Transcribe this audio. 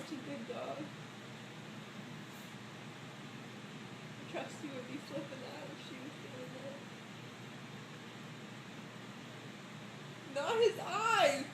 such a good dog. Trusty would be flipping out if she was doing that. Not his eye!